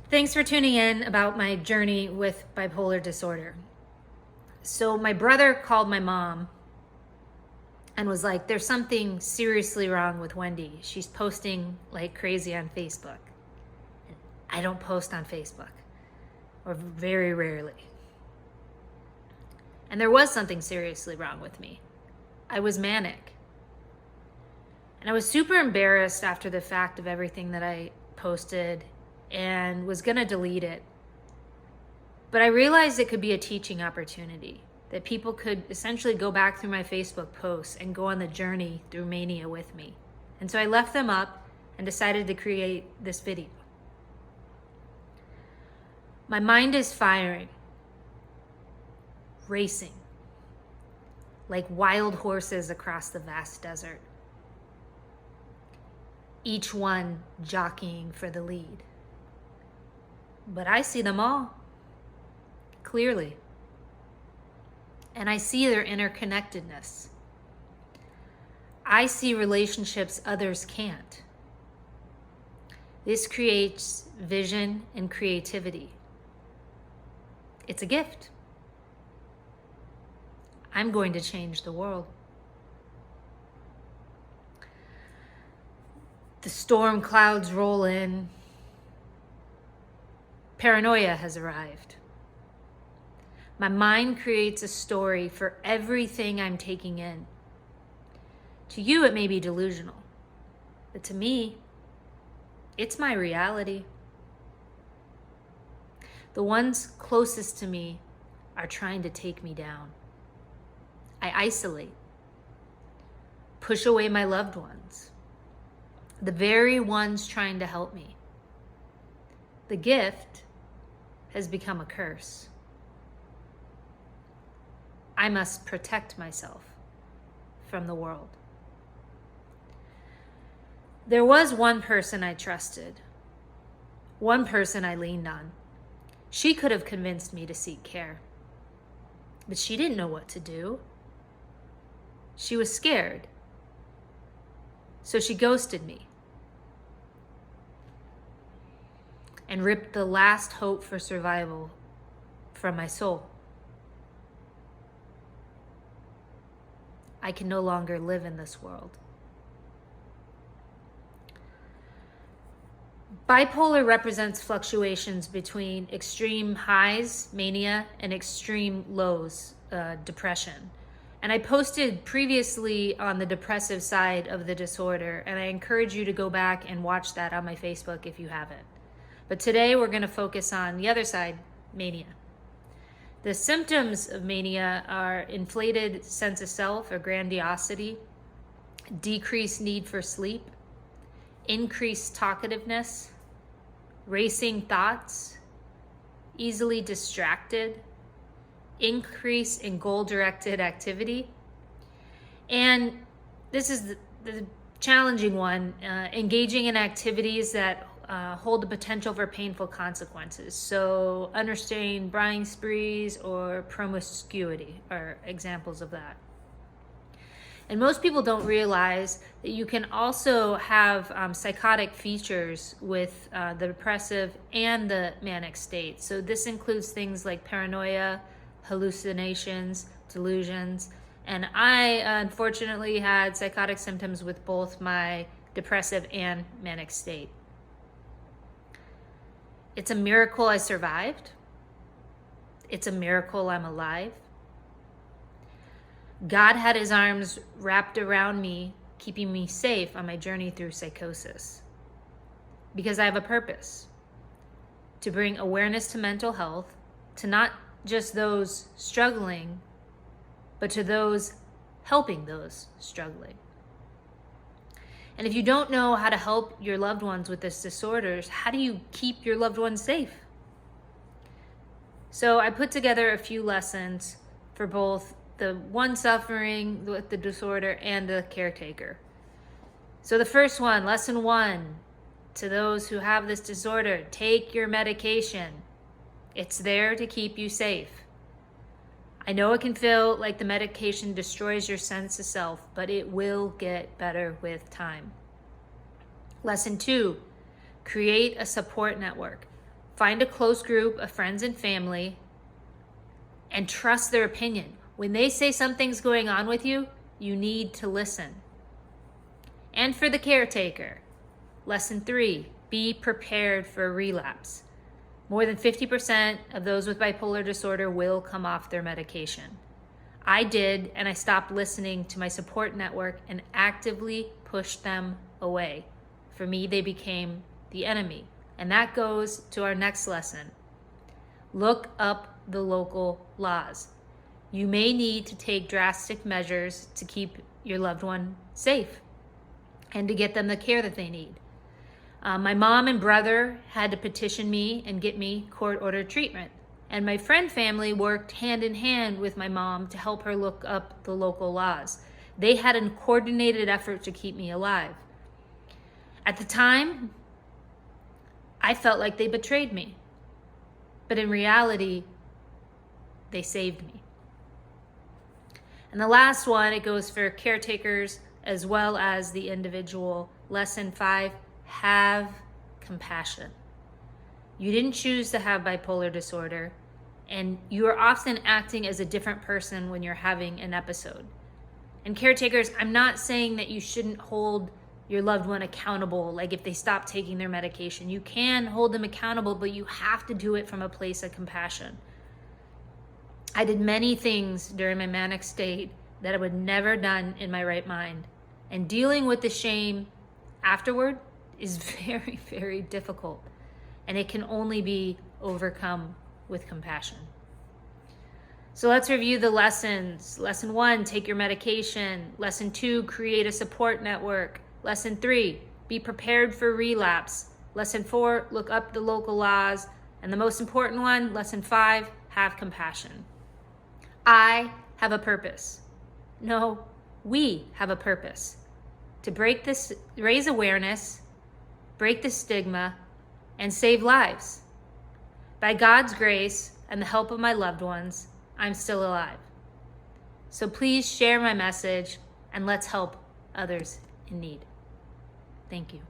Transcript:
Thanks for tuning in about my journey with bipolar disorder. So my brother called my mom and was like, there's something seriously wrong with Wendy. She's posting like crazy on Facebook. I don't post on Facebook, or very rarely. And there was something seriously wrong with me. I was manic. And I was super embarrassed after the fact of everything that I posted and was gonna delete it. But I realized it could be a teaching opportunity, that people could essentially go back through my Facebook posts and go on the journey through mania with me. And so I left them up and decided to create this video. My mind is firing, racing, like wild horses across the vast desert, each one jockeying for the lead. But I see them all clearly, and I see their interconnectedness. I see relationships others can't. This creates vision and creativity. It's a gift. I'm going to change the world. The storm clouds roll in. Paranoia has arrived. My mind creates a story for everything I'm taking in. To you, it may be delusional, but to me, it's my reality. The ones closest to me are trying to take me down. I isolate, push away my loved ones, the very ones trying to help me. The gift has become a curse. I must protect myself from the world. There was one person I trusted, one person I leaned on. She could have convinced me to seek care, but she didn't know what to do. She was scared, so she ghosted me and ripped the last hope for survival from my soul. I can no longer live in this world. Bipolar represents fluctuations between extreme highs, mania, and extreme lows, depression. And I posted previously on the depressive side of the disorder, and I encourage you to go back and watch that on my Facebook if you haven't. But today we're going to focus on the other side, mania. The symptoms of mania are inflated sense of self or grandiosity, decreased need for sleep, increased talkativeness, racing thoughts, easily distracted, increase in goal-directed activity. And this is the challenging one, engaging in activities that hold the potential for painful consequences. So unrestrained buying sprees or promiscuity are examples of that. And most people don't realize that you can also have psychotic features with the depressive and the manic state. So this includes things like paranoia, hallucinations, delusions. And I unfortunately had psychotic symptoms with both my depressive and manic state. It's a miracle I survived. It's a miracle I'm alive. God had his arms wrapped around me, keeping me safe on my journey through psychosis. Because I have a purpose: to bring awareness to mental health, to not just those struggling, but to those helping those struggling. And if you don't know how to help your loved ones with this disorder, how do you keep your loved ones safe? So I put together a few lessons for both the one suffering with the disorder and the caretaker. So the first one, lesson 1, to those who have this disorder: take your medication. It's there to keep you safe. I know it can feel like the medication destroys your sense of self, but it will get better with time. Lesson 2, create a support network. Find a close group of friends and family and trust their opinion. When they say something's going on with you, you need to listen. And for the caretaker, lesson 3, be prepared for a relapse. More than 50% of those with bipolar disorder will come off their medication. I did, and I stopped listening to my support network and actively pushed them away. For me, they became the enemy. And that goes to our next lesson. Look up the local laws. You may need to take drastic measures to keep your loved one safe and to get them the care that they need. My mom and brother had to petition me and get me court-ordered treatment. And my friend family worked hand in hand with my mom to help her look up the local laws. They had a coordinated effort to keep me alive. At the time, I felt like they betrayed me. But in reality, they saved me. And the last one, it goes for caretakers as well as the individual. Lesson 5, have compassion. You didn't choose to have bipolar disorder, and you are often acting as a different person when you're having an episode. And caretakers, I'm not saying that you shouldn't hold your loved one accountable, like if they stop taking their medication. You can hold them accountable, but you have to do it from a place of compassion. I did many things during my manic state that I would never done in my right mind. And dealing with the shame afterward is very, very difficult. And it can only be overcome with compassion. So let's review the lessons. Lesson 1, take your medication. Lesson 2, create a support network. Lesson 3, be prepared for relapse. Lesson 4, look up the local laws. And the most important one, lesson 5, have compassion. I have a purpose. No, we have a purpose. To break this, raise awareness, break the stigma, and save lives. By God's grace and the help of my loved ones, I'm still alive. So please share my message and let's help others in need. Thank you.